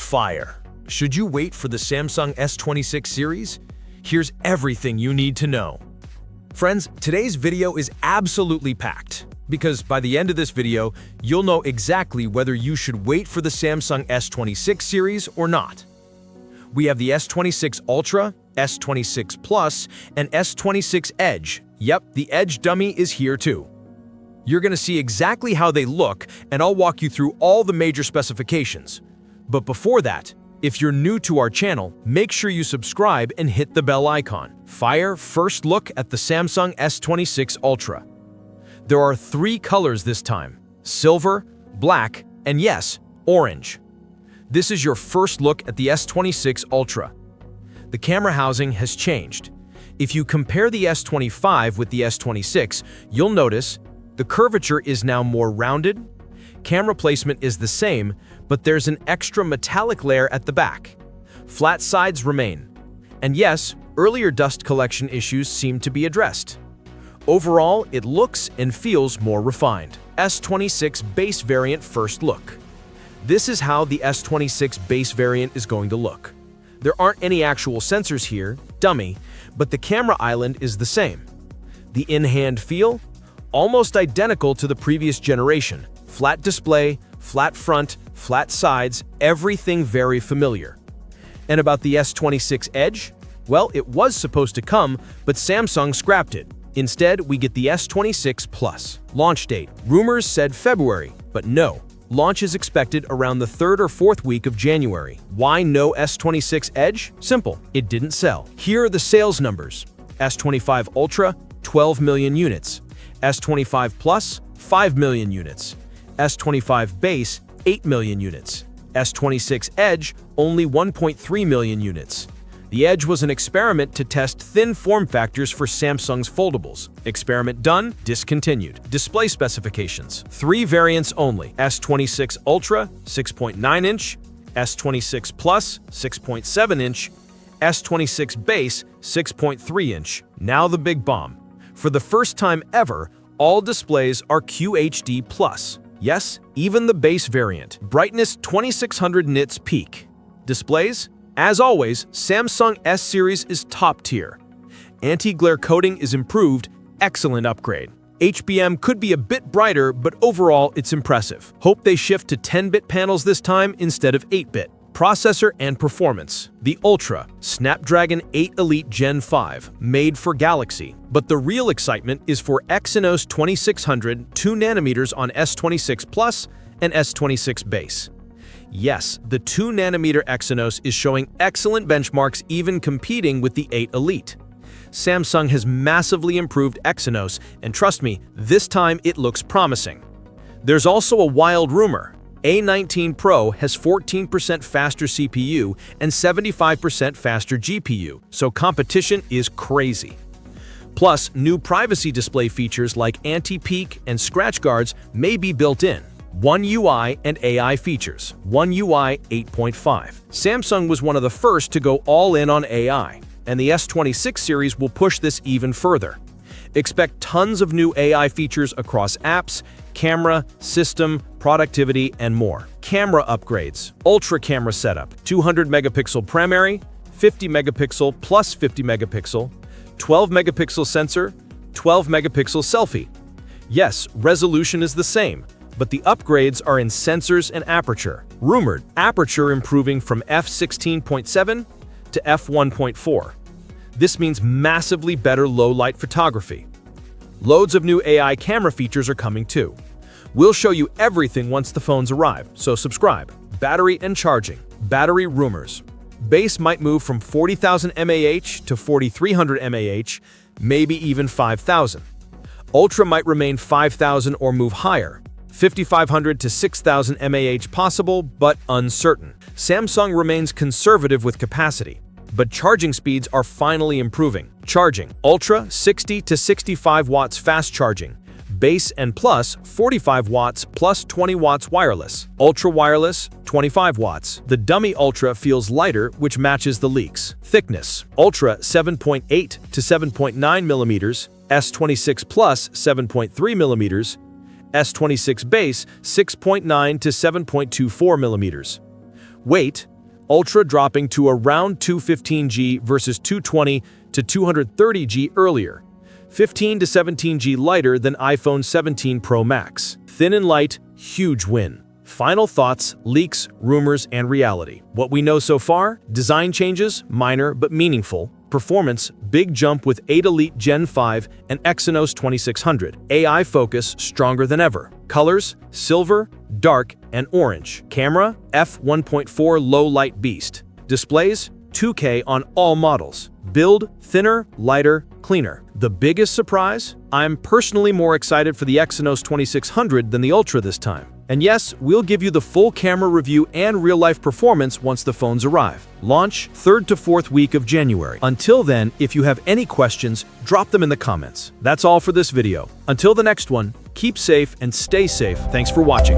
fire. Should you wait for the Samsung S26 series? Here's everything you need to know. Friends, today's video is absolutely packed, because by the end of this video, you'll know exactly whether you should wait for the Samsung S26 series or not. We have the S26 Ultra, S26 Plus, and S26 Edge. Yep, the Edge dummy is here too. You're going to see exactly how they look, and I'll walk you through all the major specifications. But before that, if you're new to our channel, make sure you subscribe and hit the bell icon. Fire first look at the Samsung S26 Ultra. There are 3 colors this time: silver, black, and yes, orange. This is your first look at the S26 Ultra. The camera housing has changed. If you compare the S25 with the S26, you'll notice the curvature is now more rounded. Camera placement is the same, but there's an extra metallic layer at the back. Flat sides remain. And yes, earlier dust collection issues seem to be addressed. Overall, it looks and feels more refined. S26 Base variant first look. This is how the S26 Base variant is going to look. There aren't any actual sensors here, dummy, but the camera island is the same. The in-hand feel? Almost identical to the previous generation. Flat display, flat front, flat sides, everything very familiar. And about the S26 Edge? Well, it was supposed to come, but Samsung scrapped it. Instead, we get the S26 Plus. Launch date. Rumors said February, but no. Launch is expected around the 3rd or 4th week of January. Why no S26 Edge? Simple, it didn't sell. Here are the sales numbers. S25 Ultra, 12 million units. S25 Plus, 5 million units. S25 Base, 8 million units. S26 Edge, only 1.3 million units. The Edge was an experiment to test thin form factors for Samsung's foldables. Experiment done, discontinued. Display specifications. 3 variants only. S26 Ultra, 6.9-inch. S26 Plus, 6.7-inch. S26 Base, 6.3-inch. Now the big bomb. For the first time ever, all displays are QHD+. Yes, even the base variant. Brightness 2600 nits peak. Displays? As always, Samsung S series is top tier. Anti-glare coating is improved, excellent upgrade. HBM could be a bit brighter, but overall it's impressive. Hope they shift to 10-bit panels this time instead of 8-bit. Processor and performance. The Ultra, Snapdragon 8 Elite Gen 5, made for Galaxy. But the real excitement is for Exynos 2600 2nm on S26 Plus and S26 Base. Yes, the 2nm Exynos is showing excellent benchmarks, even competing with the 8 Elite. Samsung has massively improved Exynos, and trust me, this time it looks promising. There's also a wild rumor. A19 Pro has 14% faster CPU and 75% faster GPU, so competition is crazy. Plus, new privacy display features like anti-peek and scratch guards may be built in. One UI and AI features. One UI 8.5. Samsung was one of the first to go all in on AI, and the S26 series will push this even further. Expect tons of new AI features across apps, camera, system, productivity, and more. Camera upgrades. Ultra camera setup. 200-megapixel primary, 50-megapixel plus 50-megapixel, 12-megapixel sensor, 12-megapixel selfie. Yes, resolution is the same, but the upgrades are in sensors and aperture. Rumored, aperture improving from f16.7 to f1.4. This means massively better low-light photography. Loads of new AI camera features are coming too. We'll show you everything once the phones arrive, so subscribe. Battery and charging. Battery rumors. Base might move from 40,000 mAh to 4,300 mAh, maybe even 5,000. Ultra might remain 5,000 or move higher. 5,500 to 6,000 mAh possible, but uncertain. Samsung remains conservative with capacity, but charging speeds are finally improving. Charging. Ultra, 60 to 65 watts fast charging. Base and Plus, 45 watts plus 20 watts wireless. Ultra wireless, 25 watts. The dummy Ultra feels lighter, which matches the leaks. Thickness. Ultra, 7.8 to 7.9 millimeters. S26 Plus, 7.3 millimeters. S26 Base, 6.9 to 7.24 millimeters. Weight, Ultra dropping to around 215G versus 220 to 230G earlier. 15 to 17G lighter than iPhone 17 Pro Max. Thin and light, huge win. Final thoughts, leaks, rumors, and reality. What we know so far? Design changes, minor but meaningful. Performance, big jump with 8 Elite Gen 5 and Exynos 2600. AI focus, stronger than ever. Colors, silver, dark, and orange. Camera, f1.4 low light beast. Displays, 2K on all models. Build, thinner, lighter, cleaner. The biggest surprise? I'm personally more excited for the Exynos 2600 than the Ultra this time. And yes, we'll give you the full camera review and real-life performance once the phones arrive. Launch 3rd to 4th week of January. Until then, if you have any questions, drop them in the comments. That's all for this video. Until the next one, keep safe and stay safe. Thanks for watching.